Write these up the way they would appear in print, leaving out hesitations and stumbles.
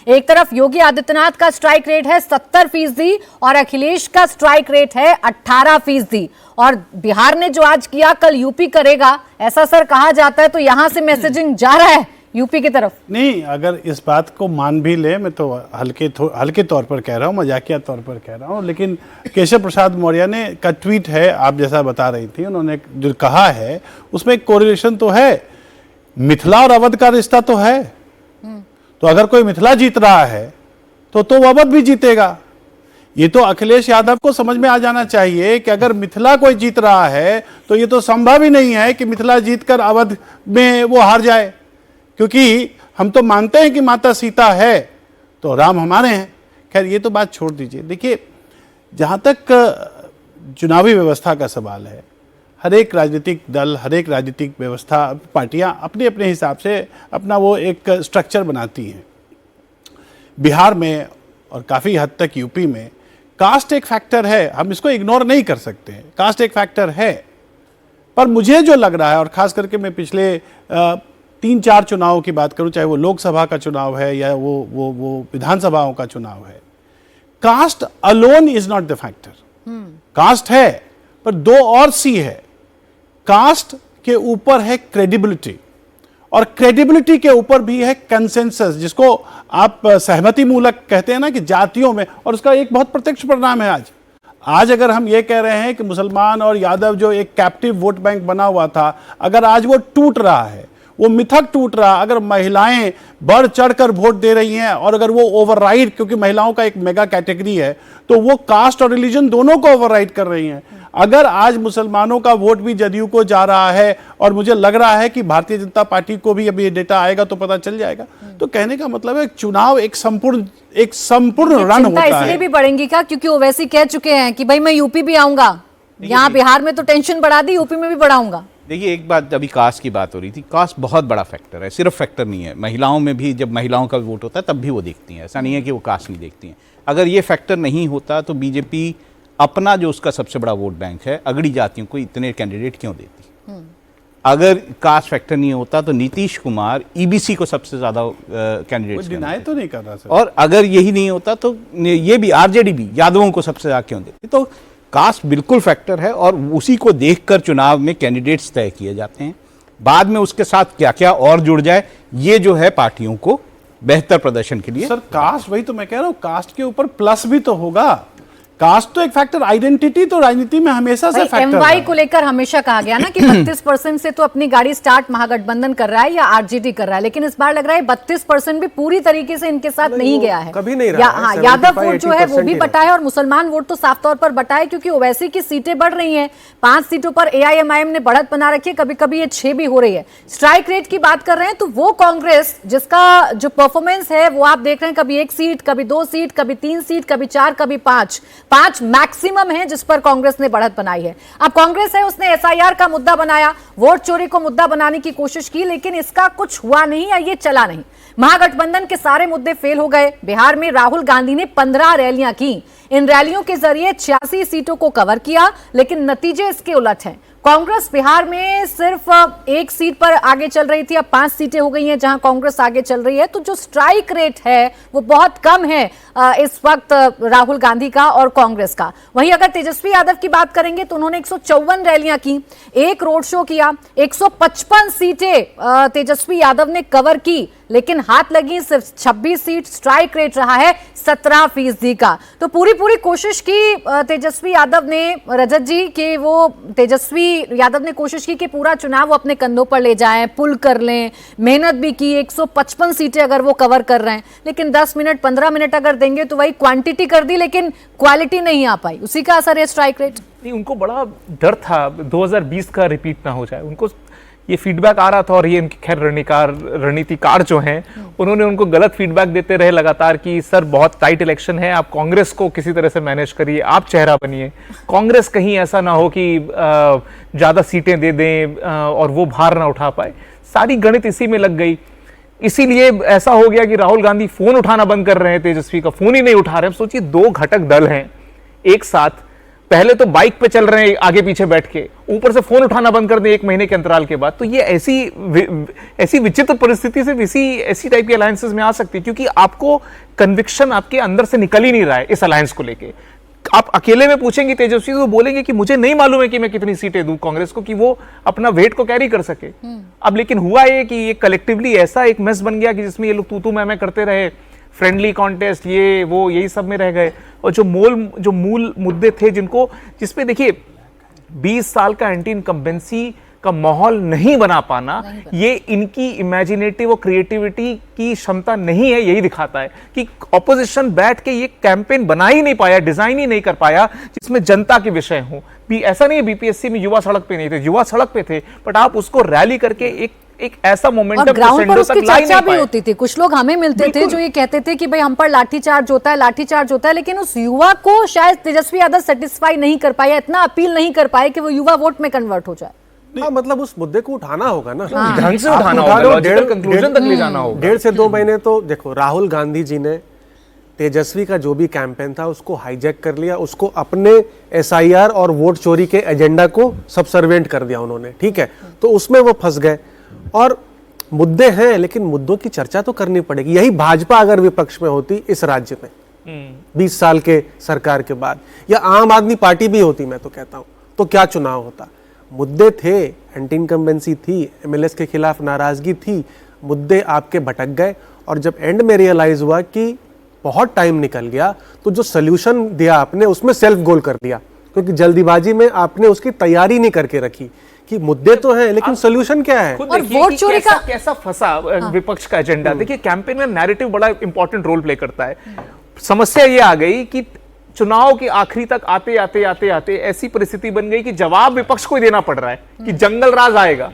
एक तरफ योगी आदित्यनाथ का स्ट्राइक रेट है 70% और अखिलेश का स्ट्राइक रेट है 18%। और बिहार ने जो आज किया कल यूपी करेगा, ऐसा सर कहा जाता है, तो यहां से मैसेजिंग जा रहा है यूपी की तरफ। नहीं, अगर इस बात को मान भी ले, मैं तो हल्के तौर पर कह रहा हूँ, मजाकिया तौर पर कह रहा हूँ, लेकिन केशव प्रसाद मौर्य ने का ट्वीट है, आप जैसा बता रही थी, उन्होंने जो कहा है उसमें एक कोरिलेशन तो है, मिथिला और अवध का रिश्ता तो है। तो अगर कोई मिथिला जीत रहा है तो वो अवध भी जीतेगा। ये तो अखिलेश यादव को समझ में आ जाना चाहिए कि अगर मिथिला कोई जीत रहा है तो ये तो संभव ही नहीं है कि मिथिला जीतकर अवध में वो हार जाए, क्योंकि हम तो मानते हैं कि माता सीता है तो राम हमारे हैं। खैर ये तो बात छोड़ दीजिए। देखिए, जहाँ तक चुनावी व्यवस्था का सवाल है, हर एक राजनीतिक दल, हर एक राजनीतिक व्यवस्था, पार्टियां अपने अपने हिसाब से अपना वो एक स्ट्रक्चर बनाती हैं। बिहार में और काफ़ी हद तक यूपी में कास्ट एक फैक्टर है, हम इसको इग्नोर नहीं कर सकते हैं, कास्ट एक फैक्टर है। पर मुझे जो लग रहा है, और ख़ास करके मैं पिछले 3-4 चुनावों की बात करूं, चाहे वो लोकसभा का चुनाव है या वो विधानसभाओं का चुनाव है, caste alone is not the factor. Caste है पर 2 और सी है। कास्ट के ऊपर है क्रेडिबिलिटी, और क्रेडिबिलिटी के ऊपर भी है कंसेंसस, जिसको आप सहमति मूलक कहते हैं ना, कि जातियों में, और उसका एक बहुत प्रत्यक्ष परिणाम है आज अगर हम ये कह रहे हैं कि मुसलमान और यादव जो एक कैप्टिव वोट बैंक बना हुआ था, अगर आज वो टूट रहा है, वो मिथक टूट रहा, अगर महिलाएं बढ़ चढ़कर वोट दे रही हैं, और अगर वो ओवरराइड, क्योंकि महिलाओं का एक मेगा कैटेगरी है, तो वो कास्ट और रिलीजन दोनों को ओवरराइड कर रही हैं। अगर आज मुसलमानों का वोट भी जदयू को जा रहा है, और मुझे लग रहा है कि भारतीय जनता पार्टी को भी अभी ये डेटा आएगा तो पता चल जाएगा, तो कहने का मतलब है चुनाव एक संपूर्ण रन होता है। इसलिए भी बढ़ेंगी क्या, क्योंकि ओवैसी कह चुके हैं कि भाई मैं यूपी भी आऊंगा, यहाँ बिहार में तो टेंशन बढ़ा दी, यूपी में भी बढ़ाऊंगा। देखिए, एक बात, अभी कास्ट की बात हो रही थी, कास्ट बहुत बड़ा फैक्टर है, सिर्फ फैक्टर नहीं है। महिलाओं में भी जब महिलाओं का वोट होता है तब भी वो देखती हैं, ऐसा नहीं है कि वो कास्ट नहीं देखती हैं। अगर ये फैक्टर नहीं होता तो बीजेपी अपना जो उसका सबसे बड़ा वोट बैंक है, अगड़ी जातियों को इतने कैंडिडेट क्यों देती? अगर कास्ट फैक्टर नहीं होता तो नीतीश कुमार ईबीसी को सबसे ज्यादा कैंडिडेट डिनाई तो नहीं कर रहा सर। और अगर यही नहीं होता तो ये भी आरजेडी भी यादवों को सबसे ज्यादा क्यों देती? तो कास्ट बिल्कुल फैक्टर है, और उसी को देखकर चुनाव में कैंडिडेट्स तय किए जाते हैं। बाद में उसके साथ क्या क्या और जुड़ जाए, ये जो है पार्टियों को बेहतर प्रदर्शन के लिए। सर कास्ट, वही तो मैं कह रहा हूं, कास्ट के ऊपर प्लस भी तो होगा। कास्ट तो एक फैक्टर, आइडेंटिटी तो राजनीति में हमेशा से फैक्टर है। एमवाई को लेकर हमेशा कहा गया ना कि 32% से तो अपनी गाड़ी स्टार्ट महागठबंधन कर रहा है या आरजेडी कर रहा है, लेकिन इस बार लग रहा है 32% भी पूरी तरीके से इनके साथ नहीं गया है, कभी नहीं रहा है। हाँ, यादव वोट जो है वो भी बटा है, और मुसलमान वोट तो साफ तौर पर बटा है, क्योंकि ओवैसी की सीटें बढ़ रही हैं। 5 सीटों पर एआईएमआईएम ने बढ़त बना रखी है, कभी कभी ये 6 भी हो रही है। स्ट्राइक रेट की बात कर रहे हैं तो वो कांग्रेस जिसका जो परफॉर्मेंस है वो आप देख रहे हैं, कभी 1 सीट, कभी 2 सीट, कभी 3 सीट, कभी 4, कभी 5 मैक्सिमम है जिस पर कांग्रेस ने बढ़त बनाई है। अब कांग्रेस है, उसने एसआईआर का मुद्दा बनाया, वोट चोरी को मुद्दा बनाने की कोशिश की, लेकिन इसका कुछ हुआ नहीं या ये चला नहीं। महागठबंधन के सारे मुद्दे फेल हो गए। बिहार में राहुल गांधी ने 15 रैलियां की, इन रैलियों के जरिए 86 सीटों को कवर किया, लेकिन नतीजे इसके उलट हैं। कांग्रेस बिहार में सिर्फ 1 सीट पर आगे चल रही थी, अब 5 सीटें हो गई हैं जहां कांग्रेस आगे चल रही है। तो जो स्ट्राइक रेट है वो बहुत कम है इस वक्त राहुल गांधी का और कांग्रेस का। वहीं अगर तेजस्वी यादव की बात करेंगे तो उन्होंने 154 रैलियां की, 1 रोड शो किया, 155 सीटें तेजस्वी यादव ने कवर की, लेकिन हाथ लगी सिर्फ 26 सीट। स्ट्राइक रेट रहा है 17% का। तो पूरी कोशिश की तेजस्वी यादव ने, रजत जी, कि वो तेजस्वी यादव ने कोशिश की कि पूरा चुनाव वो अपने कंधों पर ले जाएं, पुल कर लें, मेहनत भी की, 155 सीटें अगर वो कवर कर रहे हैं, लेकिन 10 मिनट 15 मिनट अगर देंगे तो वही क्वांटिटी कर दी, लेकिन क्वालिटी नहीं आ पाई। उसी का असर है स्ट्राइक रेट। नहीं, उनको बड़ा डर था 2020 का रिपीट ना हो जाए, उनको ये फीडबैक आ रहा था, और ये इनके खैर रणनीतिकार जो हैं उन्होंने उनको गलत फीडबैक देते रहे लगातार कि सर बहुत टाइट इलेक्शन है, आप कांग्रेस को किसी तरह से मैनेज करिए, आप चेहरा बनिए, कांग्रेस कहीं ऐसा ना हो कि ज्यादा सीटें दे दें और वो भार ना उठा पाए। सारी गणित इसी में लग गई। इसीलिए ऐसा हो गया कि राहुल गांधी फोन उठाना बंद कर रहे हैं, तेजस्वी का फोन ही नहीं उठा रहे हैं। सोचिए 2 घटक दल हैं एक साथ, पहले तो बाइक पे चल रहे हैं आगे पीछे बैठ के, ऊपर से फोन उठाना बंद कर दें 1 महीने के अंतराल के बाद, तो ये ऐसी विचित्र परिस्थिति से ऐसी टाइप की अलायंसेस में आ सकती है, क्योंकि आपको कन्विक्शन आपके अंदर से निकल ही नहीं रहा है इस अलायंस को लेके। आप अकेले में पूछेंगे तेजस्वी तो बोलेंगे कि मुझे नहीं मालूम है कि मैं कितनी सीटें दूं कांग्रेस को, कि वो अपना वेट को कैरी कर सके। अब लेकिन हुआ ये कि ये कलेक्टिवली ऐसा एक मेस बन गया कि जिसमें ये लोग तू मैं करते रहे, फ्रेंडली कॉन्टेस्ट ये वो यही सब में रह गए, और जो मूल मुद्दे थे जिसपे देखिए 20 साल का एंटी इनकम्बेंसी का माहौल नहीं बना पाना, ये इनकी इमेजिनेटिव और क्रिएटिविटी की क्षमता नहीं है, यही दिखाता है कि ऑपोजिशन बैठ के ये कैंपेन बना ही नहीं पाया, डिजाइन ही नहीं कर पाया जिसमें जनता के विषय हो। ऐसा नहीं है बीपीएससी में युवा सड़क पे नहीं थे, युवा सड़क पे थे, बट आप उसको रैली करके एक ऐसा मोमेंटम ग्राउंड पर उसकी चर्चा भी होती थी। कुछ लोग हमें मिलते थे जो ये कहते थे कि भाई हम पर लाठीचार्ज होता है, लेकिन उस युवा को शायद तेजस्वी यादव सेटिस्फाई नहीं कर पाया, इतना अपील नहीं कर पाए कि वो युवा वोट में कन्वर्ट हो जाए। हाँ, मतलब उस मुद्दे को उठाना होगा ना, ढंग से उठाना होगा, लॉजिकल कंक्लूजन तक ले जाना होगा। 1.5 से 2 महीने तो देखो, राहुल गांधी जी ने तेजस्वी का जो भी कैंपेन था उसको हाईजैक कर लिया, उसको अपने एसआईआर और वोट चोरी के एजेंडा को सबसर्वेंट कर दिया उन्होंने, ठीक है, तो उसमें वो फंस गए। और मुद्दे हैं, लेकिन मुद्दों की चर्चा तो करनी पड़ेगी। यही भाजपा अगर विपक्ष में होती इस राज्य में 20 साल के सरकार के बाद, या आम आदमी पार्टी भी होती, मैं तो कहता हूं, तो क्या चुनाव होता। मुद्दे थे, एंटी इनकम्बेंसी थी, एमएलएस के खिलाफ नाराजगी थी, मुद्दे आपके भटक गए, और जब एंड में रियलाइज हुआ कि बहुत टाइम निकल गया, तो जो सोल्यूशन दिया आपने उसमें सेल्फ गोल कर दिया, क्योंकि जल्दीबाजी में आपने उसकी तैयारी नहीं करके रखी कि मुद्दे तो हैं लेकिन सोल्यूशन क्या है। और वोट चोरी का कैसा फंसा विपक्ष का एजेंडा। देखिए कैंपेन में नैरेटिव बड़ा इंपॉर्टेंट रोल प्ले करता है। समस्या ये आ गई कि चुनाव के आखिरी तक आते ऐसी परिस्थिति बन गई कि जवाब विपक्ष को ही देना पड़ रहा है कि जंगल राज आएगा।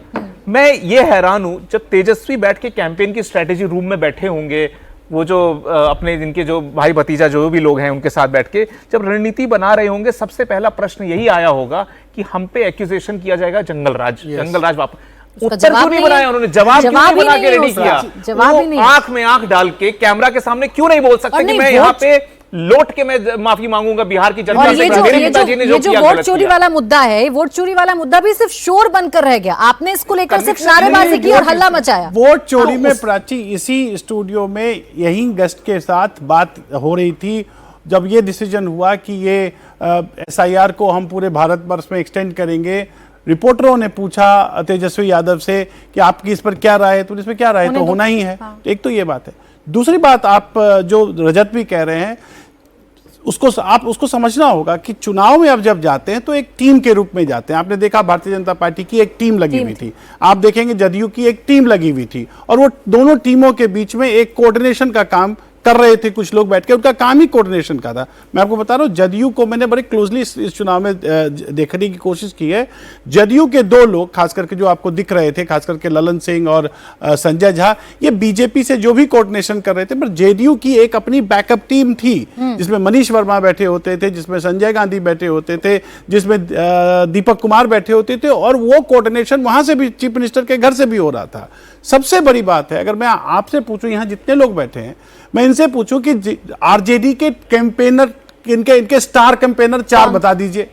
मैं ये हैरान हूं, जब तेजस्वी बैठ के कैंपेन की स्ट्रेटेजी रूम में बैठे होंगे, वो जो अपने जिनके जो भाई भतीजा जो भी लोग हैं उनके साथ बैठ के जब रणनीति बना रहे होंगे, सबसे पहला प्रश्न यही आया होगा कि हम पे एक्यूजेशन किया जाएगा जंगल राज वापस। उत्तर क्यों नहीं बनाया उन्होंने, जवाब क्यों नहीं बना के रेडी किया, वो आंख में आंख डाल के कैमरा के सामने क्यों नहीं बोल सकते कि मैं यहाँ पे लौट के मैं माफी मांगूंगा बिहार की जनता से। ये जो वोट चोरी वाला मुद्दा है, वोट चोरी वाला मुद्दा भी सिर्फ शोर बनकर रह गया। आपने इसको लेकर सिर्फ नारेबाजी की और हल्ला मचाया। वोट चोरी में प्राची इसी स्टूडियो में यही गेस्ट के साथ बात हो रही थी जब ये डिसीजन हुआ कि ये एसआईआर को हम पूरे भारतवर्ष में एक्सटेंड करेंगे। रिपोर्टरों ने पूछा तेजस्वी यादव से कि आपकी इस पर क्या राय है, तो इसमें क्या राय, तो होना ही है। एक तो ये बात है। दूसरी बात, आप जो रजत भी कह रहे हैं आप उसको समझना होगा कि चुनाव में अब जब जाते हैं तो एक टीम के रूप में जाते हैं। आपने देखा भारतीय जनता पार्टी की एक टीम लगी हुई थी, आप देखेंगे जदयू की एक टीम लगी हुई थी, और वो दोनों टीमों के बीच में एक कोऑर्डिनेशन का काम कर रहे थे कुछ लोग बैठ के, उनका काम ही कोऑर्डिनेशन का था। मैं आपको बता रहा हूं, जदयू को मैंने बड़े क्लोजली इस चुनाव में देखने की कोशिश की है। जदयू के 2 लोग खास करके जो आपको दिख रहे थे, खास करके ललन सिंह और संजय झा, ये बीजेपी से जो भी कोऑर्डिनेशन कर रहे थे, पर जेडीयू की एक अपनी बैकअप टीम थी जिसमें मनीष वर्मा बैठे होते थे, जिसमें संजय गांधी बैठे होते थे, जिसमें दीपक कुमार बैठे होते थे, और वो कोऑर्डिनेशन वहां से भी चीफ मिनिस्टर के घर से भी हो रहा था। सबसे बड़ी बात है, अगर मैं आपसे पूछूं, यहां जितने लोग बैठे हैं, मैं इनसे पूछूं कि आरजेडी के कैंपेनर, इनके स्टार कैंपेनर 4 बता दीजिए।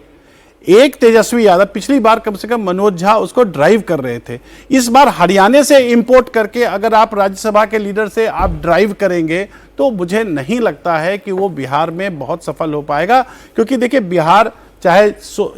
एक तेजस्वी यादव, पिछली बार कम से कम मनोज झा उसको ड्राइव कर रहे थे, इस बार हरियाणा से इंपोर्ट करके अगर आप राज्यसभा के लीडर से आप ड्राइव करेंगे तो मुझे नहीं लगता है कि वो बिहार में बहुत सफल हो पाएगा। क्योंकि देखिए, बिहार चाहे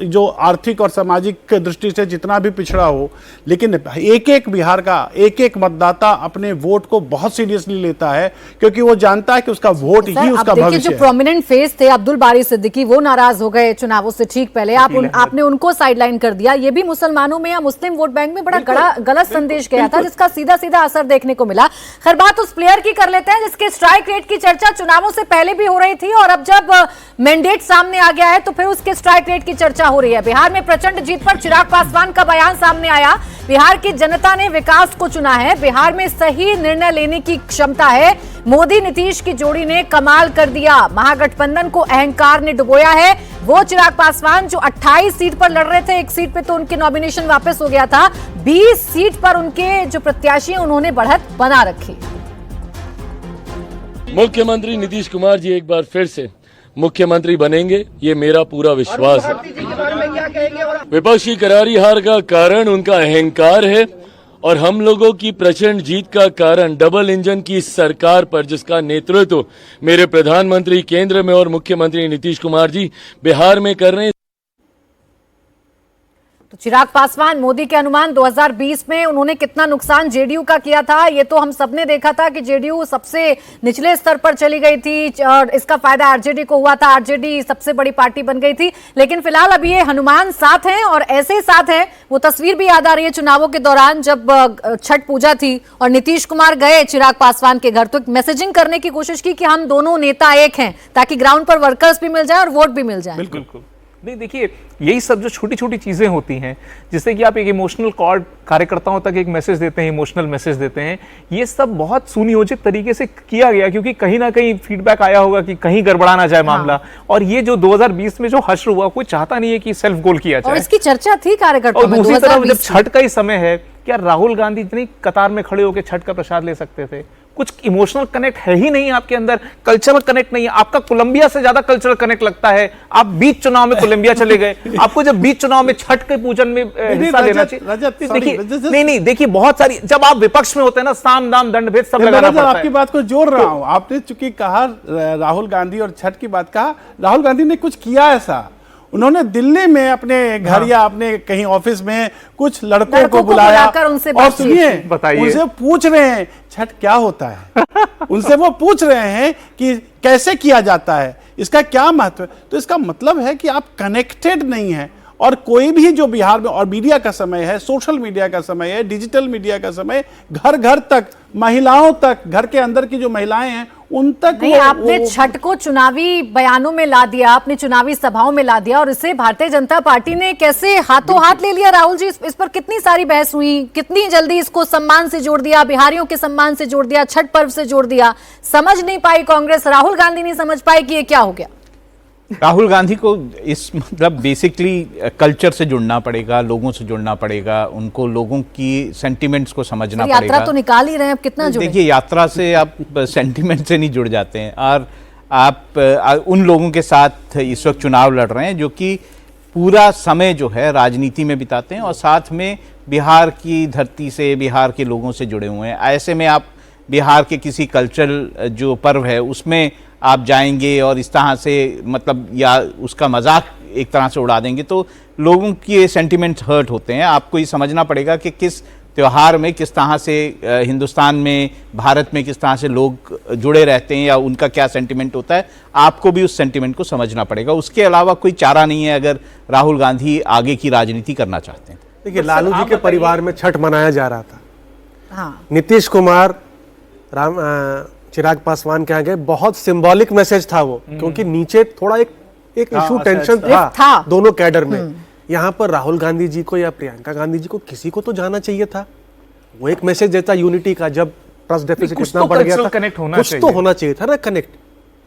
जो आर्थिक और सामाजिक दृष्टि से जितना भी पिछड़ा हो, लेकिन एक बिहार का एक मतदाता अपने वोट को बहुत सीरियसली लेता है, क्योंकि वो जानता है कि उसका वोट ही उसका भविष्य है। जो प्रोमिनेंट फेस थे अब्दुल बारी सिद्दीकी, वो नाराज हो गए चुनावों से ठीक पहले, आपने उनको साइडलाइन कर दिया। ये भी मुसलमानों में या मुस्लिम वोट बैंक में बड़ा गलत संदेश गया था, जिसका सीधा सीधा असर देखने को मिला। खैर, बात उस प्लेयर की कर लेते हैं जिसके स्ट्राइक रेट की चर्चा चुनावों से पहले भी हो रही थी, और अब जब मैंडेट सामने आ गया है तो फिर उसके स्ट्राइक रेट की चर्चा हो रही है। बिहार में प्रचंड जीत पर चिराग पासवान का बयान सामने आया। बिहार की जनता ने विकास को चुना है, बिहार में सही निर्णय लेने की क्षमता है। मोदी नीतीश की जोड़ी ने कमाल कर दिया, महागठबंधन को अहंकार ने डुबोया है। वो चिराग पासवान जो 28 सीट पर लड़ रहे थे, एक सीट पे तो उनके नॉमिनेशन वापस हो गया था, 20 सीट पर उनके जो प्रत्याशी हैं उन्होंने बढ़त बना रखी। मुख्यमंत्री नीतीश कुमार जी एक बार फिर से मुख्यमंत्री बनेंगे, ये मेरा पूरा विश्वास है। विपक्ष की करारी हार का कारण उनका अहंकार है और हम लोगों की प्रचंड जीत का कारण डबल इंजन की सरकार पर, जिसका नेतृत्व मेरे प्रधानमंत्री केंद्र में और मुख्यमंत्री नीतीश कुमार जी बिहार में कर रहे हैं। तो चिराग पासवान, मोदी के अनुमान 2020 में उन्होंने कितना नुकसान जेडीयू का किया था, ये तो हम सबने देखा था कि जेडीयू सबसे निचले स्तर पर चली गई थी और इसका फायदा आरजेडी को हुआ था, आरजेडी सबसे बड़ी पार्टी बन गई थी। लेकिन फिलहाल अभी ये हनुमान साथ हैं और ऐसे साथ हैं, वो तस्वीर भी याद आ रही है चुनावों के दौरान जब छठ पूजा थी और नीतीश कुमार गए चिराग पासवान के घर, तो मैसेजिंग करने की कोशिश की कि हम दोनों नेता एक हैं, ताकि ग्राउंड पर वर्कर्स भी मिल जाए और वोट भी मिल जाए। बिल्कुल नहीं, देखिए यही सब जो छोटी छोटी चीजें होती हैं जिससे कि आप एक इमोशनल कॉर्ड कार्यकर्ताओं तक एक मैसेज देते हैं, इमोशनल मैसेज देते हैं, ये सब बहुत सुनियोजित तरीके से किया गया, क्योंकि कहीं ना कहीं फीडबैक आया होगा कि कहीं गड़बड़ा ना जाए मामला। और ये जो 2020 में जो हश्र हुआ, कोई चाहता नहीं है कि सेल्फ गोल किया जाए, और इसकी चर्चा थी कार्यकर्ताओं में। दूसरी तरफ जब छठ का ही समय है, क्या राहुल गांधी इतनी कतार में खड़े होकर छठ का प्रसाद ले सकते थे? कुछ इमोशनल कनेक्ट है ही नहीं आपके अंदर, कल्चरल कनेक्ट नहीं है आपका। कोलंबिया से ज्यादा कल्चरल कनेक्ट लगता है। आप बीच चुनाव में कोलंबिया चले गए, आपको जब बीच चुनाव में छठ के पूजन में हिस्सा लेना चाहिए। नहीं, देखिए बहुत सारी, जब आप विपक्ष में होते हैं ना, साम दाम दंड भेद सब लगाना पड़ता है। आपकी बात को जोड़ रहा हूं, आपने चूंकि कहा राहुल गांधी और छठ की बात कहा, राहुल गांधी ने कुछ किया ऐसा, उन्होंने दिल्ली में अपने घर या अपने कहीं ऑफिस में कुछ लड़कों को बुलाया और सुनिए, उनसे पूछ रहे हैं छठ क्या होता है। उनसे वो पूछ रहे हैं कि कैसे किया जाता है, इसका क्या महत्व है। तो इसका मतलब है कि आप कनेक्टेड नहीं है। और कोई भी जो बिहार में, और मीडिया का समय है, सोशल मीडिया का समय है, डिजिटल मीडिया का समय, घर घर तक, महिलाओं तक, घर के अंदर की जो महिलाएं हैं उन तक नहीं, आपने छठ को चुनावी बयानों में ला दिया, अपनी चुनावी सभाओं में ला दिया, और इसे भारतीय जनता पार्टी ने कैसे हाथों हाथ ले लिया। राहुल जी, इस पर कितनी सारी बहस हुई, कितनी जल्दी इसको सम्मान से जोड़ दिया, बिहारियों के सम्मान से जोड़ दिया, छठ पर्व से जोड़ दिया। समझ नहीं पाई कांग्रेस, राहुल गांधी नहीं समझ पाए कि ये क्या हो गया। राहुल गांधी को इस मतलब बेसिकली कल्चर से जुड़ना पड़ेगा, लोगों से जुड़ना पड़ेगा, उनको लोगों की सेंटिमेंट्स को समझना पड़ेगा। यात्रा तो निकाल ही रहे हैं, अब कितना जुड़े? देखिए, यात्रा से आप सेंटिमेंट से नहीं जुड़ जाते हैं। और आप उन लोगों के साथ इस वक्त चुनाव लड़ रहे हैं जो कि पूरा समय जो है राजनीति में बिताते हैं और साथ में बिहार की धरती से, बिहार के लोगों से जुड़े हुए हैं। ऐसे में आप बिहार के किसी कल्चरल जो पर्व है उसमें आप जाएंगे और इस तरह से मतलब या उसका मजाक एक तरह से उड़ा देंगे तो लोगों के सेंटिमेंट्स हर्ट होते हैं। आपको ये समझना पड़ेगा कि किस त्यौहार में किस तरह से हिंदुस्तान में, भारत में किस तरह से लोग जुड़े रहते हैं या उनका क्या सेंटिमेंट होता है। आपको भी उस सेंटिमेंट को समझना पड़ेगा। उसके अलावा कोई चारा नहीं है अगर राहुल गांधी आगे की राजनीति करना चाहते हैं। देखिए, लालू जी के परिवार में छठ मनाया जा रहा था। हाँ। नीतीश कुमार चिराग पासवान के आगे बहुत सिंबॉलिक मैसेज था वो, क्योंकि नीचे थोड़ा एक इशू टेंशन था दोनों कैडर में। यहाँ पर राहुल गांधी जी को या प्रियंका गांधी जी को किसी को तो जाना चाहिए था। वो एक मैसेज देता यूनिटी का, जब ट्रस्ट डेफिसिट इतना बढ़ गया था, कुछ तो होना चाहिए था ना कनेक्ट।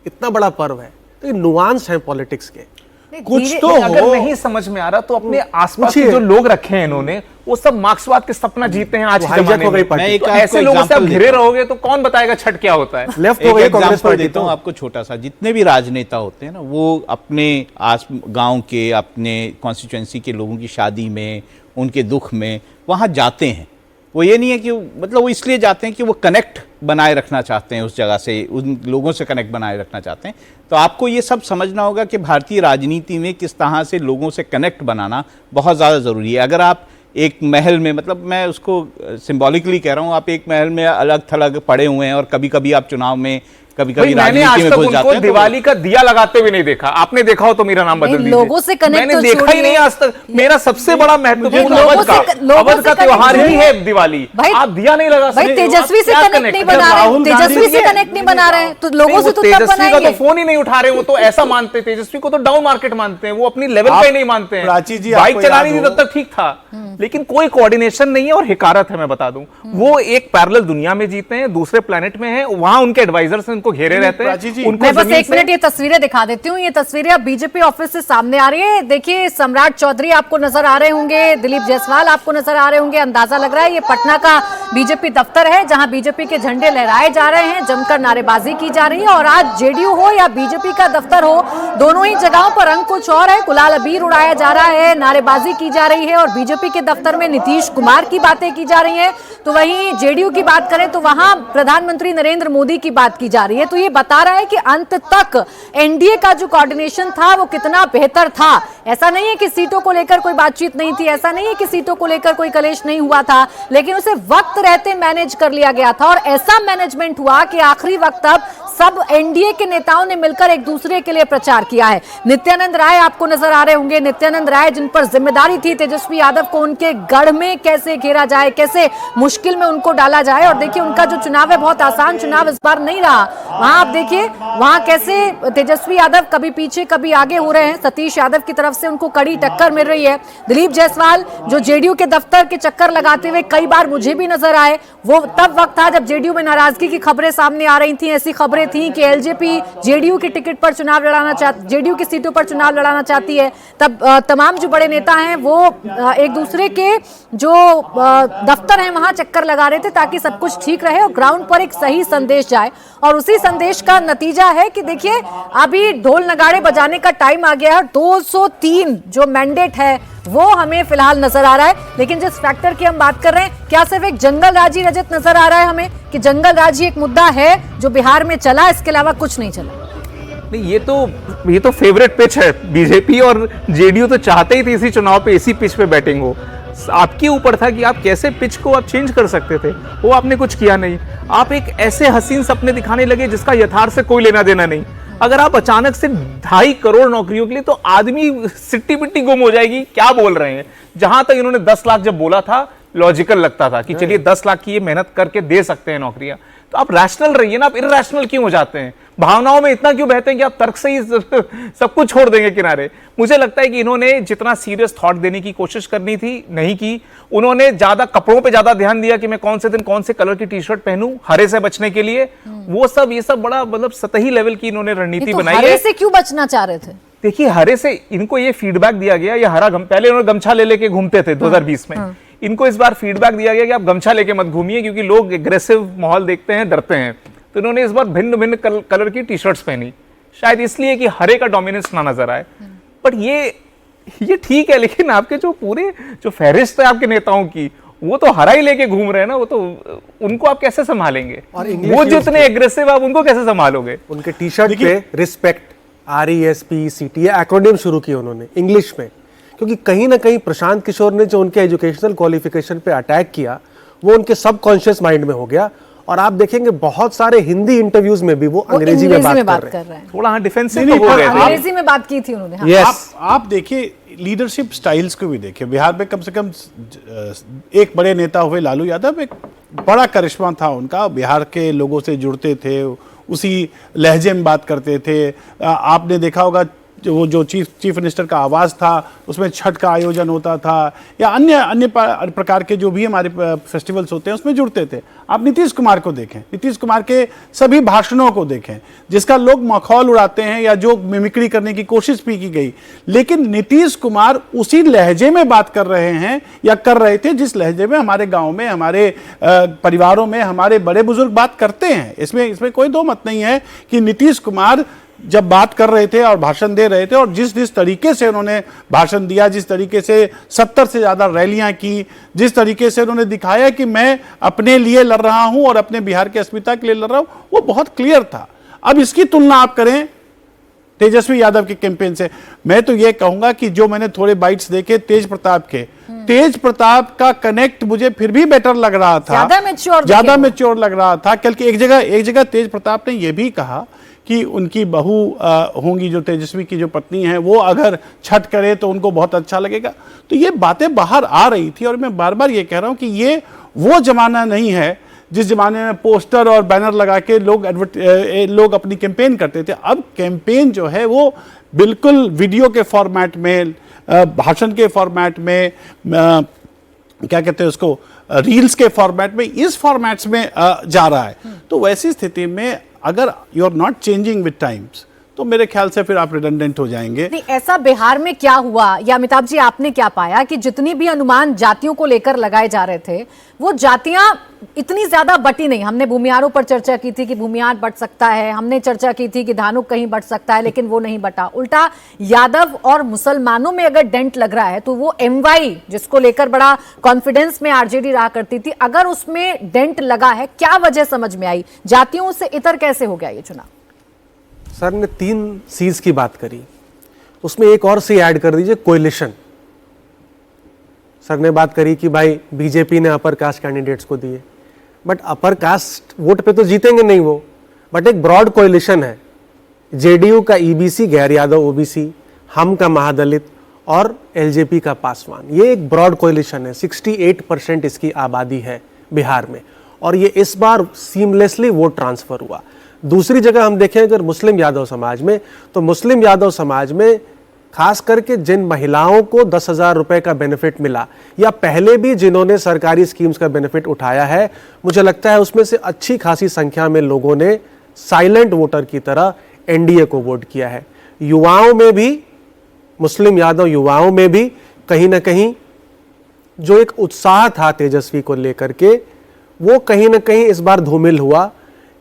इतना बड़ा पर्व है तो ये नुआंस है पॉलिटिक्स के, कुछ तो अगर नहीं समझ में आ रहा तो अपने आसपास के जो लोग रखे हैं इन्होंने, वो सब मार्क्सवाद के सपना जीते हैं आज के जमाने में। तो ऐसे लोगों से आप घिरे रहोगे तो कौन बताएगा छठ क्या होता है। लेफ्ट हो गए कांग्रेस पर देता हूं आपको छोटा सा। जितने भी राजनेता होते हैं ना, वो अपने गांव के, अपने कॉन्स्टिट्यूएंसी के लोगों की शादी में, उनके दुख में वहां जाते हैं। वो ये नहीं है कि मतलब वो इसलिए जाते हैं कि वो कनेक्ट बनाए रखना चाहते हैं, उस जगह से, उन लोगों से कनेक्ट बनाए रखना चाहते हैं। तो आपको ये सब समझना होगा कि भारतीय राजनीति में किस तरह से लोगों से कनेक्ट बनाना बहुत ज़्यादा ज़रूरी है। अगर आप एक महल में, मतलब मैं उसको सिंबॉलिकली कह रहा हूँ, आप एक महल में अलग थलग पड़े हुए हैं और कभी कभी आप चुनाव में, कभी कभी राजनीति में घुस जाते हैं। दिवाली का दिया लगाते हुए नहीं देखा। आपने देखा हो तो मेरा नाम बदल दीजिए। लोगों से कनेक्ट मैंने देखा ही नहीं आज तक। मेरा सबसे बड़ा महत्वपूर्ण अवध का त्योहार ही है दिवाली। आप दिया नहीं लगा सकते। तेजस्वी से कनेक्ट नहीं बना रहे, तेजस्वी से कनेक्ट नहीं बना रहे तो लोगों से तो तेजस्वी का तो फोन ही नहीं उठा रहे। वो तो ऐसा मानते, तेजस्वी को तो डाउन मार्केट मानते हैं, वो अपनी लेवल पे ही नहीं मानते हैं। बाइक चलानी थी तब तक ठीक था, लेकिन कोई कोऑर्डिनेशन नहीं है और हिकारत है। मैं बता दूं, वो एक पैरेलल दुनिया में जीते हैं, दूसरे प्लेनेट में है, वहां उनके एडवाइजर्स ने उनको उनको घेरे रहते प्राची जी, हैं, उनको मैं बस जमीन एक मिनट ये तस्वीरें दिखा देती हूँ। ये तस्वीरें अब बीजेपी ऑफिस से सामने आ रही है। देखिए, सम्राट चौधरी आपको नजर आ रहे होंगे, दिलीप जायसवाल आपको नजर आ रहे होंगे। अंदाजा लग रहा है ये पटना का बीजेपी दफ्तर है, जहां बीजेपी के झंडे लहराए जा रहे हैं, जमकर नारेबाजी की जा रही है। और आज जेडीयू हो या बीजेपी का दफ्तर हो, दोनों ही जगहों पर रंग कुछ और है। गुलाल अबीर उड़ाया जा रहा है, नारेबाजी की जा रही है। और बीजेपी के दफ्तर में नीतीश कुमार की बातें की जा रही है, तो वहीं जेडीयू की बात करें तो वहां प्रधानमंत्री नरेंद्र मोदी की बात की जा रही है। तो ये बता रहा है कि अंत तक एनडीए का जो कोऑर्डिनेशन था वो कितना बेहतर था। ऐसा नहीं है कि सीटों को लेकर कोई बातचीत नहीं थी, ऐसा नहीं है कि सीटों को लेकर कोई कलेश नहीं हुआ था, लेकिन उसे वक्त रहते मैनेज कर लिया गया था। और ऐसा मैनेजमेंट हुआ कि आखिरी वक्त अब सब एनडीए के नेताओं ने मिलकर एक दूसरे के लिए प्रचार किया है। नित्यानंद राय आपको नजर आ रहे होंगे, नित्यानंद राय जिन पर जिम्मेदारी थी तेजस्वी यादव को उनके गढ़ में कैसे घेरा जाए, कैसे मुश्किल में उनको डाला जाए। और देखिए, उनका जो चुनाव है बहुत आसान चुनाव इस बार नहीं रहा। वहां आप देखिए, वहां कैसे तेजस्वी यादव कभी पीछे कभी आगे हो रहे हैं। सतीश यादव की तरफ से उनको कड़ी टक्कर मिल रही है। दिलीप जायसवाल जो जेडीयू के दफ्तर के चक्कर लगाते हुए कई बार मुझे भी नजर आए, वो तब वक्त था जब जेडीयू में नाराजगी की खबरें सामने आ रही थी। ऐसी खबरें थी कि एलजेपी जेडीयू के टिकट पर चुनाव लड़ाना चाहती, जेडीयू की सीटों पर चुनाव लड़ाना चाहती है। तब तमाम जो बड़े नेता हैं वो एक दूसरे के जो दफ्तर हैं वहां चक्कर लगा रहे थे ताकि सब कुछ ठीक रहे और ग्राउंड पर एक सही संदेश जाए। और उसी संदेश का नतीजा है कि देखिए, अभी ढोल नगाड़े बजाने का टाइम आ गया है। 203 जो मैंडेट है वो हमें फिलहाल नजर आ रहा है। लेकिन जिस फैक्टर की हम बात कर रहे हैं, क्या सिर्फ एक जंगल राज ही रजत नजर आ रहा है हमें कि जंगल राज ही एक मुद्दा है जो बिहार में चला, इसके अलावा कुछ नहीं चला? नहीं, ये तो फेवरेट पिच है। बीजेपी और जेडीयू तो चाहते ही थे इसी चुनाव पे इसी पिच पे बैटिंग हो। आपके ऊपर था कि आप कैसे पिच को आप चेंज कर सकते थे, वो आपने कुछ किया नहीं। आप एक ऐसे हसीन सपने दिखाने लगे जिसका यथार्थ से कोई लेना देना नहीं। अगर आप अचानक से 2.5 करोड़ नौकरियों के लिए, तो आदमी सिट्टी पिट्टी गुम हो जाएगी, क्या बोल रहे हैं। जहां तक इन्होंने 10 लाख जब बोला था, लॉजिकल लगता था कि चलिए 10 लाख की ये मेहनत करके दे सकते हैं नौकरियां। तो आप रैशनल रहिए ना, आप इरैशनल क्यों हो जाते हैं? भावनाओं में इतना क्यों बहते हैं कि आप तर्क से ही सब कुछ छोड़ देंगे किनारे? मुझे लगता है कि इन्होंने जितना सीरियस थॉट देने की कोशिश करनी थी नहीं की। उन्होंने ज्यादा कपड़ों पे ज्यादा ध्यान दिया कि मैं कौन से दिन कौन से कलर की टी शर्ट पहनूं हरे से बचने के लिए। वो सब ये सब बड़ा मतलब सतही लेवल की इन्होंने रणनीति बनाई है। हरे से क्यों बचना चाह रहे थे? देखिए, हरे से इनको ये फीडबैक दिया गया, ये हरा पहले उन्होंने गमछा ले लेके घूमते थे 2020 में। इनको इस बार फीडबैक दिया गया कि आप गमछा लेके मत घूमिए, क्योंकि लोग एग्रेसिव माहौल देखते हैं, डरते हैं। तो इन्होंने इस बार भिन्न भिन्न कलर की टी शर्ट्स पहनी, शायद इसलिए कि हरे का डोमिनेंस ना नजर आए। बट ये ठीक है, लेकिन आपके जो पूरे जो फहरिस्त है आपके नेताओं की, वो तो हरा ही लेके घूम रहे हैं ना। वो तो उनको आप कैसे संभालेंगे? वो जितने एग्रेसिव आप उनको कैसे संभालोगे? उनके टी शर्ट पे रिस्पेक्ट, RESPECT ये एक्रोनिम शुरू किए उन्होंने इंग्लिश में, क्योंकि कहीं ना कहीं प्रशांत किशोर ने जो उनके एजुकेशनल क्वालिफिकेशन पे अटैक किया वो उनके सबकॉन्शियस माइंड में हो गया। और आप देखेंगे बहुत सारे हिंदी इंटरव्यूज में भी वो अंग्रेजी में बात कर रहे हैं। थोड़ा डिफेंसिव हो गए, अंग्रेजी में बात की थी उन्होंने। हाँ। Yes. आप देखिए, लीडरशिप स्टाइल्स को भी देखिए। बिहार में कम से कम एक बड़े नेता हुए लालू यादव, एक बड़ा करिश्मा था उनका। बिहार के लोगों से जुड़ते थे, उसी लहजे में बात करते थे। आपने देखा होगा वो जो चीफ मिनिस्टर का आवास था उसमें छठ का आयोजन होता था, या अन्य प्रकार के जो भी हमारे फेस्टिवल्स होते हैं उसमें जुड़ते थे। आप नीतीश कुमार को देखें, नीतीश कुमार के सभी भाषणों को देखें, जिसका लोग मखौल उड़ाते हैं या जो मिमिक्री करने की कोशिश भी की गई, लेकिन नीतीश कुमार उसी लहजे में बात कर रहे हैं या कर रहे थे जिस लहजे में हमारे गाँव में, हमारे परिवारों में हमारे बड़े बुजुर्ग बात करते हैं। इसमें कोई दो मत नहीं है कि नीतीश कुमार जब बात कर रहे थे और भाषण दे रहे थे, और जिस तरीके से उन्होंने भाषण दिया, जिस तरीके से 70 से ज़्यादा रैलियां की, जिस तरीके से उन्होंने दिखाया कि मैं अपने लिए लड़ रहा हूं और अपने बिहार की अस्मिता के लिए लड़ रहा हूं, वो बहुत क्लियर था। अब इसकी तुलना आप करें तेजस्वी यादव के कैंपेन से, मैं तो ये कहूंगा कि जो मैंने थोड़े बाइट्स देखे तेज प्रताप के, तेज प्रताप का कनेक्ट मुझे फिर भी बेटर लग रहा था, ज्यादा मैच्योर लग रहा था। क्योंकि एक जगह तेज प्रताप ने यह भी कहा कि उनकी बहू होंगी, जो तेजस्वी की जो पत्नी है, वो अगर छठ करे तो उनको बहुत अच्छा लगेगा। तो ये बातें बाहर आ रही थी, और मैं बार बार ये कह रहा हूं कि ये वो जमाना नहीं है जिस जमाने में पोस्टर और बैनर लगा के लोग अपनी कैंपेन करते थे। अब कैंपेन जो है वो बिल्कुल वीडियो के फॉर्मेट में, भाषण के फॉर्मेट में, क्या कहते हैं उसको, रील्स के फॉर्मेट में, इस फॉर्मेट्स में जा रहा है। तो वैसी स्थिति में अगर you are not changing with times तो मेरे ख्याल से फिर आप रिडंडेंट हो जाएंगे। नहीं, ऐसा बिहार में क्या हुआ, या अमिताभ जी आपने क्या पाया कि जितनी भी अनुमान जातियों को लेकर लगाए जा रहे थे वो जातियां इतनी ज्यादा बटी नहीं। हमने भूमिहारों पर चर्चा की थी कि भूमिहार बट सकता है, हमने चर्चा की थी कि धानुक कहीं बट सकता है, लेकिन वो नहीं बटा। उल्टा यादव और मुसलमानों में अगर डेंट लग रहा है तो वो MY जिसको लेकर बड़ा कॉन्फिडेंस में RJD रहा करती थी, अगर उसमें डेंट लगा है, क्या वजह समझ में आई? जातियों से इतर कैसे हो गया ये चुनाव? सर ने 3 C's की बात करी, उसमें एक और C ऐड कर दीजिए, कोलिशन। सर ने बात करी कि भाई बीजेपी ने अपर कास्ट कैंडिडेट्स को दिए, बट अपर कास्ट वोट पे तो जीतेंगे नहीं वो, बट एक ब्रॉड कोलिशन है। JDU का EBC गैर यादव OBC, हम का महादलित और LJP का पासवान, ये एक ब्रॉड कोलिशन है। 68% इसकी आबादी है बिहार में, और ये इस बार सीमलेसली वोट ट्रांसफर हुआ। दूसरी जगह हम देखें अगर मुस्लिम यादव समाज में, तो मुस्लिम यादव समाज में खास करके जिन महिलाओं को 10,000 रुपए का बेनिफिट मिला, या पहले भी जिन्होंने सरकारी स्कीम्स का बेनिफिट उठाया है, मुझे लगता है उसमें से अच्छी खासी संख्या में लोगों ने साइलेंट वोटर की तरह NDA को वोट किया है। युवाओं में भी, मुस्लिम यादव युवाओं में भी कहीं ना कहीं जो एक उत्साह था तेजस्वी को लेकर के, वो कहीं ना कहीं इस बार धूमिल हुआ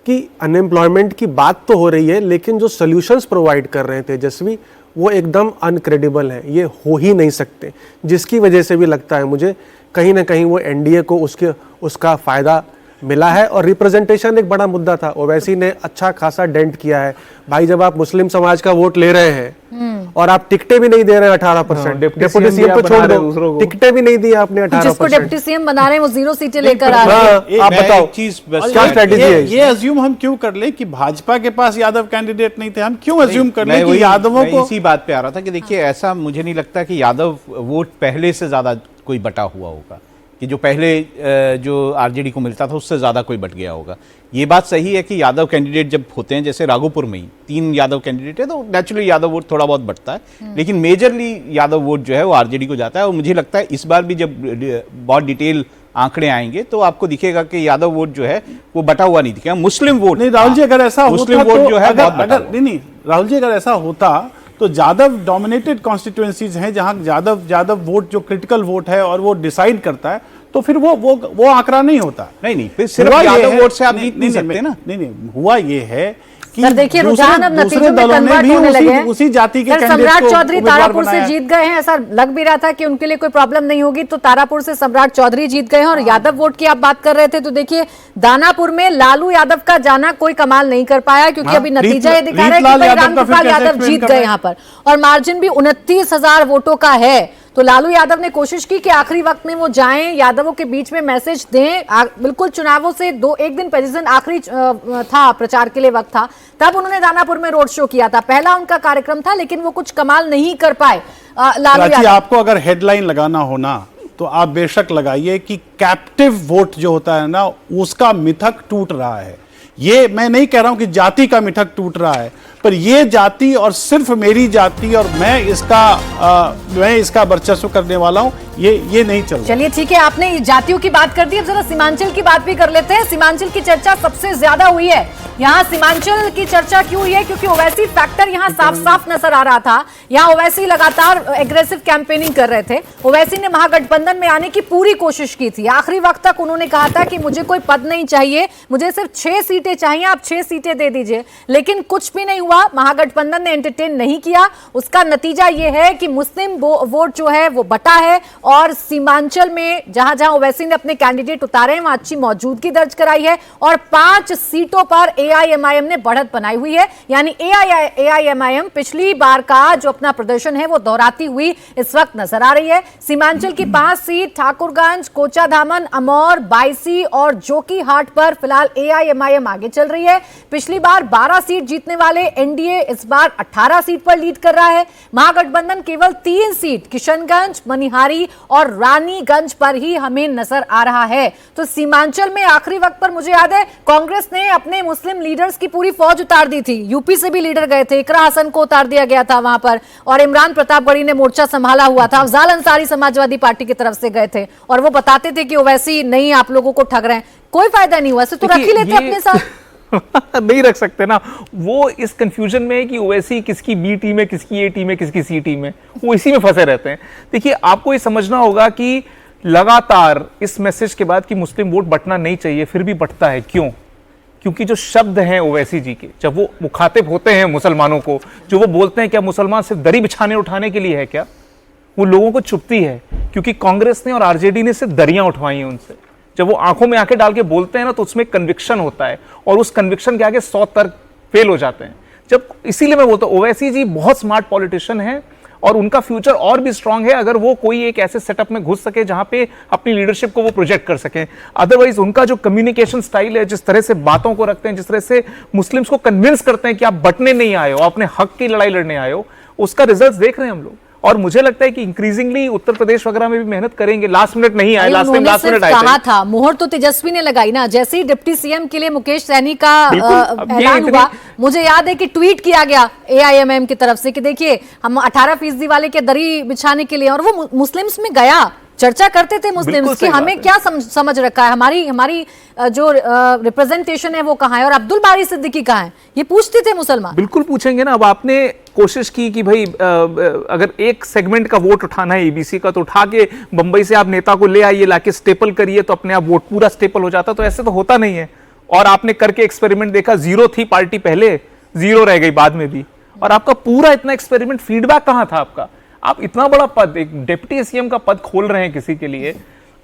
कि अनएम्प्लॉयमेंट की बात तो हो रही है, लेकिन जो सॉल्यूशंस प्रोवाइड कर रहे हैं तेजस्वी वो एकदम अनक्रेडिबल है, ये हो ही नहीं सकते। जिसकी वजह से भी लगता है मुझे कहीं ना कहीं वो NDA को उसका फायदा मिला है। और रिप्रेजेंटेशन एक बड़ा मुद्दा था, ओवैसी ने अच्छा खासा डेंट किया है। भाई जब आप मुस्लिम समाज का वोट ले रहे हैं और आप टिकटें भी नहीं दे रहे हैं 18%, डिप्टी सीएम तो छोड़ दो, टिकटें भी नहीं दी आपने 18%। जिसको डिप्टी सीएम बना रहे हैं वो 0 सीटें लेकर आ रहे हैं। आप बताओ चीज क्या स्ट्रेटेजी है? ये अज्यूम हम क्यों कर ले कि भाजपा के पास यादव कैंडिडेट नहीं थे? हम क्यों अज्यूम कर ले कि यादवों को? इसी बात पे आ रहा था कि देखिए ऐसा मुझे नहीं लगता कि यादव वोट पहले से ज्यादा कोई बटा हुआ होगा, कि जो पहले जो RJD को मिलता था उससे ज़्यादा कोई बट गया होगा। ये बात सही है कि यादव कैंडिडेट जब होते हैं, जैसे राघोपुर में ही 3 यादव कैंडिडेट है, तो नेचुरली यादव वोट थोड़ा बहुत बढ़ता है, लेकिन मेजरली यादव वोट जो है वो RJD को जाता है। और मुझे लगता है इस बार भी जब बहुत डिटेल आंकड़े आएंगे तो आपको दिखेगा कि यादव वोट जो है वो बटा हुआ नहीं दिखेगा। मुस्लिम वोट नहीं, राहुल जी अगर ऐसा होता मुस्लिम वोट जो है बहुत बटा हुआ। नहीं राहुल जी अगर ऐसा होता तो यादव डोमिनेटेड कॉन्स्टिट्यूएंसीज हैं जहां यादव वोट जो क्रिटिकल वोट है और वो डिसाइड करता है, तो फिर वो आंकड़ा नहीं होता। नहीं, फिर सिर्फ यादव वोट से आप जीत नहीं सकते ना। नहीं, हुआ ये है कि सर देखिए रुझान अब नतीजों में कन्वर्ट होने लगे हैं। उसी जाति के सम्राट चौधरी तारापुर से जीत गए हैं, ऐसा लग भी रहा था कि उनके लिए कोई प्रॉब्लम नहीं होगी, तो तारापुर से सम्राट चौधरी जीत गए हैं। और यादव वोट की आप बात कर रहे थे, तो देखिए दानापुर में लालू यादव का जाना कोई कमाल नहीं कर पाया, क्योंकि अभी नतीजा ये दिखा रहा है कि भाई रामकृपाल यादव जीत गए यहाँ पर, और मार्जिन भी 29,000 वोटों का है। तो लालू यादव ने कोशिश की कि आखिरी वक्त में वो जाएं, यादवों के बीच में मैसेज दें, बिल्कुल चुनावों से 1 दिन पहले, जिस दिन आखिरी था प्रचार के लिए वक्त था, तब उन्होंने दानापुर में रोड शो किया था। पहला उनका कार्यक्रम था, लेकिन वो कुछ कमाल नहीं कर पाए लालू यादव। आपको अगर हेडलाइन लगाना हो ना तो आप बेशक लगाइए कि कैप्टिव वोट जो होता है ना उसका मिथक टूट रहा है। ये मैं नहीं कह रहा हूं कि जाति का मिथक टूट रहा है, पर ये जाति और सिर्फ मेरी जाति और मैं इसका वर्चस्व करने वाला हूं, ये नहीं चल रहा। चलिए ठीक है, आपने जातियों की बात कर दी, अब जरा सीमांचल की बात भी कर लेते हैं। सीमांचल की चर्चा सबसे ज्यादा हुई है। यहाँ सीमांचल की चर्चा क्यों हुई है? क्योंकि ओवैसी फैक्टर यहाँ साफ साफ नजर आ रहा था। यहाँ ओवैसी लगातार एग्रेसिव कैंपेनिंग कर रहे थे। ओवैसी ने महागठबंधन में आने की पूरी कोशिश की थी। आखिरी वक्त तक उन्होंने कहा था कि मुझे कोई पद नहीं चाहिए, मुझे सिर्फ 6 सीटें चाहिए, आप 6 सीटें दे दीजिए। लेकिन कुछ भी नहीं हुआ, महागठबंधन ने एंटरटेन नहीं किया। उसका नतीजा यह है कि मुस्लिम वोट जो है वो बटा है, और सीमांचल में जहां जहां ओवैसी ने अपने कैंडिडेट उतारे हैं वहां अच्छी मौजूदगी दर्ज कराई है, और 5 सीटों पर AIMIM ने बढ़त बनाई हुई है। यानी AIMIM पिछली बार का जो अपना प्रदर्शन है वो दोहराती हुई इस वक्त नजर आ रही है। सीमांचल की 5 सीट ठाकुरगंज, कोचाधामन, अमौर, बायसी और जोकीहाट पर फिलहाल AIMIM आगे चल रही है। पिछली बार 12 सीट जीतने वाले NDA इस बार 18 सीट पर लीड कर रहा है। महागठबंधन केवल 3 सीट किशनगंज, मनिहारी और रानीगंज पर ही हमें नजर आ रहा है। तो सीमांचल में आखिरी वक्त पर मुझे याद है कांग्रेस ने अपने मुस्लिम लीडर्स की पूरी फौज उतार दी थी। यूपी से भी लीडर गए थे, इकरा हसन को उतार दिया गया था वहां पर, और इमरान प्रतापगढ़ी ने मोर्चा संभाला हुआ था। अफजाल अंसारी समाजवादी पार्टी की तरफ से गए थे और वो बताते थे कि ओवैसी नहीं आप लोगों को ठग रहे हैं। कोई फायदा नहीं हुआ, तो रख ही लेते अपने साथ। नहीं रख सकते ना। वो इस कंफ्यूजन में है कि ओवैसी किसकी बी टीम है, किसकी ए टीम है, किसकी सी टीम है, वो इसी में फंसे रहते हैं। देखिए, आपको ये समझना होगा कि लगातार इस मैसेज के बाद कि मुस्लिम वोट बंटना नहीं चाहिए, फिर भी बंटता है। क्यों? क्योंकि जो शब्द हैं ओवैसी जी के, जब वो मुखातिब होते हैं मुसलमानों को, जो वो बोलते हैं, क्या मुसलमान सिर्फ दरी बिछाने उठाने के लिए है क्या? वो लोगों को चुभती है, क्योंकि कांग्रेस ने और आरजेडी ने सिर्फ दरियां उठवाई हैं उनसे। जब वो आंखों में आंखें डाल के बोलते हैं ना, तो उसमें कन्विक्शन होता है, और उस कन्विक्शन के आगे 100 तर्क फेल हो जाते हैं। जब इसीलिए मैं बोलता हूं, ओवैसी जी बहुत स्मार्ट पॉलिटिशियन है, और उनका फ्यूचर और भी स्ट्रांग है अगर वो कोई एक ऐसे सेटअप में घुस सके जहां पे अपनी लीडरशिप को वो प्रोजेक्ट कर सके। अदरवाइज उनका जो कम्युनिकेशन स्टाइल है, जिस तरह से बातों को रखते हैं, जिस तरह से मुस्लिम्स को कन्विंस करते हैं कि आप बंटने नहीं आए हो, अपने हक की लड़ाई लड़ने आए हो, उसका रिजल्ट देख रहे हैं हम लोग। और मुझे लगता है कि इंक्रीजिंगली उत्तर प्रदेश वगैरह में भी मेहनत करेंगे। लास्ट मिनट नहीं आए, लास्ट मिनट आए कहा था, मुहर तो तेजस्वी ने लगाई ना, जैसे ही डिप्टी सीएम के लिए मुकेश सैनी का ऐलान हुआ, मुझे याद है कि ट्वीट किया गया एआईएमआईएम की तरफ से कि देखिए हम 18% वाले के दरी बिछाने के लिए, और वो मुस्लिम्स में गया, चर्चा करते थे मुस्लिम्स की हमें क्या समझ रखा है, हमारी जो रिप्रेजेंटेशन है वो कहाँ है, और अब्दुल बारी सिद्दीकी कहाँ है, ये पूछते थे मुसलमान। बिल्कुल पूछेंगे ना। अब आपने कोशिश की कि भाई अगर एक सेगमेंट का वोट उठाना है ईबीसी का, तो उठा के बंबई से आप नेता को ले आइए, लाके स्टेपल करिए, तो अपने आप वोट पूरा स्टेपल हो जाता। तो ऐसे तो होता नहीं है। और आपने करके एक्सपेरिमेंट देखा, 0 थी पार्टी पहले, 0 रह गई बाद में भी। और आपका पूरा इतना एक्सपेरिमेंट, फीडबैक कहाँ था आपका? आप इतना बड़ा पद, एक डिप्टी सीएम का पद खोल रहे हैं किसी के लिए,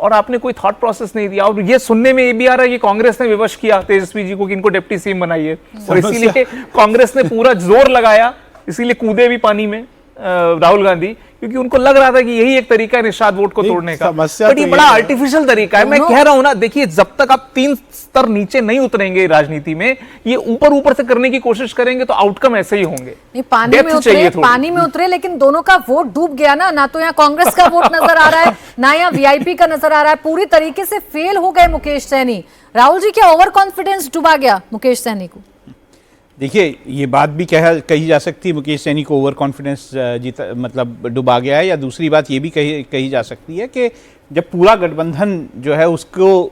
और आपने कोई थॉट प्रोसेस नहीं दिया। और ये सुनने में ये भी आ रहा है कि कांग्रेस ने विवश किया तेजस्वी जी को कि इनको डिप्टी सीएम बनाइए, और इसीलिए कांग्रेस ने पूरा जोर लगाया, इसीलिए कूदे भी पानी में राहुल गांधी, क्योंकि उनको लग रहा था कि यही एक तरीका है निषाद वोट को तोड़ने का। बट ये बड़ा आर्टिफिशियल तरीका है। मैं कह रहा हूं ना, देखिए, जब तक आप 3 स्तर नीचे नहीं उतरेंगे राजनीति में, ये ऊपर से करने की कोशिश करेंगे तो आउटकम ऐसे ही होंगे। पानी में उतरे, लेकिन दोनों का वोट डूब गया ना तो यहाँ कांग्रेस का वोट नजर आ रहा है, ना यहाँ वीआईपी का नजर आ रहा है। पूरी तरीके से फेल हो गए मुकेश सैनी। राहुल जी, क्या ओवर कॉन्फिडेंस डुबा गया मुकेश सैनी को? देखिए, ये बात भी कही जा सकती है, मुकेश सैनी को ओवर कॉन्फिडेंस मतलब डुबा गया है। या दूसरी बात ये भी कही जा सकती है कि जब पूरा गठबंधन जो है उसको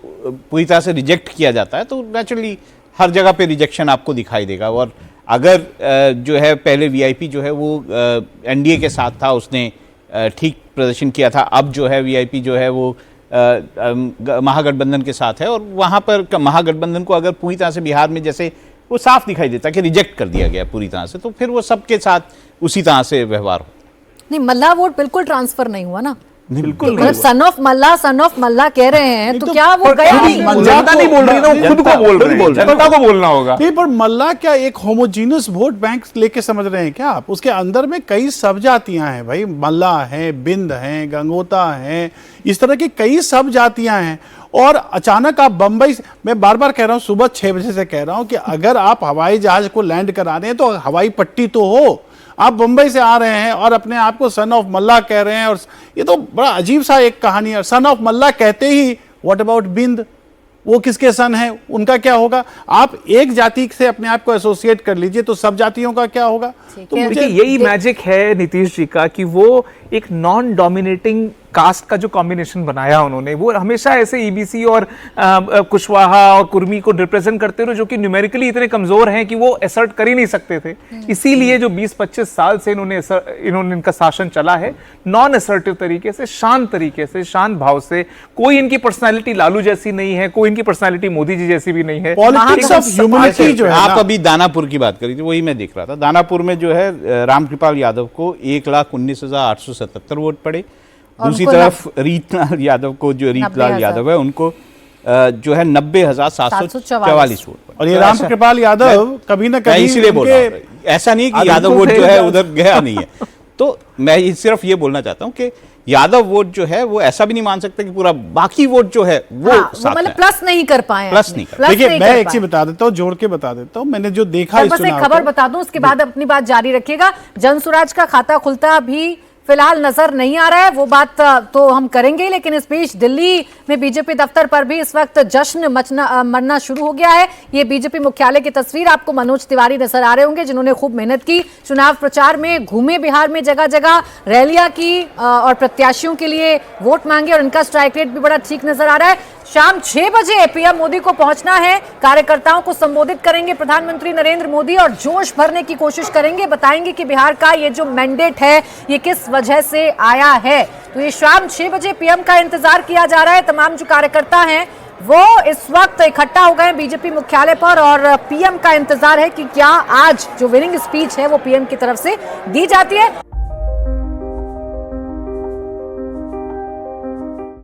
पूरी तरह से रिजेक्ट किया जाता है, तो नेचुरली हर जगह पे रिजेक्शन आपको दिखाई देगा। और अगर जो है पहले वीआईपी जो है वो एनडीए के साथ था, उसने ठीक प्रदर्शन किया था, अब जो है वीआईपी जो है वो महागठबंधन के साथ है, और वहाँ पर महागठबंधन को अगर पूरी तरह से बिहार में जैसे वो साफ दिखाई देता कि रिजेक्ट कर दिया गया पूरी तरह से, तो फिर वो सबके साथ उसी तरह से व्यवहार हो। नहीं, मल्ला वोट बिल्कुल ट्रांसफर नहीं हुआ ना, बिल्कुल मतलब सन ऑफ मल्ला कह रहे हैं, तो क्या वो गया नहीं? जनता नहीं बोल रही ना, वो खुद को बोल रहे हैं, जनता को बोलना होगा। नहीं, पर मल्ला क्या एक होमोजीनियस वोट बैंक लेके समझ रहे हैं क्या आप? उसके अंदर में कई सब जातियां हैं भाई, मल्ला हैं, बिंद हैं, गंगोता हैं, इस तरह की कई सब जातियां हैं। और अचानक आप बंबई, मैं बार बार कह रहा हूं, सुबह 6 बजे से कह रहा हूं कि अगर आप हवाई जहाज को लैंड करा रहे हैं तो हवाई पट्टी तो हो। आप बंबई से आ रहे हैं और अपने आप को सन ऑफ मल्ला कह रहे हैं, और ये तो बड़ा अजीब सा एक कहानी है। सन ऑफ मल्ला कहते ही व्हाट अबाउट बिंद, वो किसके सन है, उनका क्या होगा? आप एक जाति से अपने आप को एसोसिएट कर लीजिए तो सब जातियों का क्या होगा? तो मुझे यही मैजिक है नीतीश जी का कि वो एक नॉन डोमिनेटिंग कास्ट का जो कॉम्बिनेशन बनाया उन्होंने, वो हमेशा ऐसे ईबीसी और कुशवाहा और कुर्मी को रिप्रेजेंट करते रहे, जो कि न्यूमेरिकली इतने कमजोर हैं कि वो असर्ट कर ही नहीं सकते थे। इसीलिए जो 20-25 साल से इन्होंने इनका शासन चला है, नॉन असर्टिव तरीके से, शांत भाव से। कोई इनकी पर्सनालिटी लालू जैसी नहीं है, कोई इनकी पर्सनालिटी मोदी जी जैसी भी नहीं है। पॉलिटिक्स ऑफ ह्यूमैनिटी जो है, आप अभी दानापुर की बात करी थी, वही मैं देख रहा था। दानापुर में जो है रामकृपाल यादव को 1,19,877 वोट पड़े। दूसरी तरफ रीतलाल यादव को, जो रीतलाल यादव है, उनको जो है 90,744 वोट पड़े। और ये रामकृपाल यादव कभी ना कभी, इसीलिए बोल रहा हूं, ऐसा नहीं कि यादव वोट जो है उधर गया नहीं है। तो मैं सिर्फ ये बोलना चाहता हूं कि यादव वोट जो है वो ऐसा भी नहीं मान सकते कि पूरा बाकी वोट जो है वो मतलब प्लस नहीं कर पाए। देखिए, मैं एक चीज बता देता हूँ, जोड़ के बता देता हूँ, मैंने जो देखा, बस एक खबर बता दूं, उसके बाद अपनी बात जारी रखिएगा। जनसुराज का खाता खुलता भी फिलहाल नजर नहीं आ रहा है, वो बात तो हम करेंगे, लेकिन इस बीच दिल्ली में बीजेपी दफ्तर पर भी इस वक्त जश्न मचना शुरू हो गया है। ये बीजेपी मुख्यालय की तस्वीर, आपको मनोज तिवारी नजर आ रहे होंगे, जिन्होंने खूब मेहनत की, चुनाव प्रचार में घूमे, बिहार में जगह जगह रैलियां की और प्रत्याशियों के लिए वोट मांगे, और इनका स्ट्राइक रेट भी बड़ा ठीक नजर आ रहा है। शाम 6 बजे पीएम मोदी को पहुंचना है। कार्यकर्ताओं को संबोधित करेंगे प्रधानमंत्री नरेंद्र मोदी और जोश भरने की कोशिश करेंगे, बताएंगे कि बिहार का ये जो मैंडेट है ये किस वजह से आया है। तो ये शाम 6 बजे पीएम का इंतजार किया जा रहा है। तमाम जो कार्यकर्ता हैं वो इस वक्त इकट्ठा हो गए बीजेपी मुख्यालय पर और पीएम का इंतजार है कि क्या आज जो विनिंग स्पीच है वो पीएम की तरफ से दी जाती है।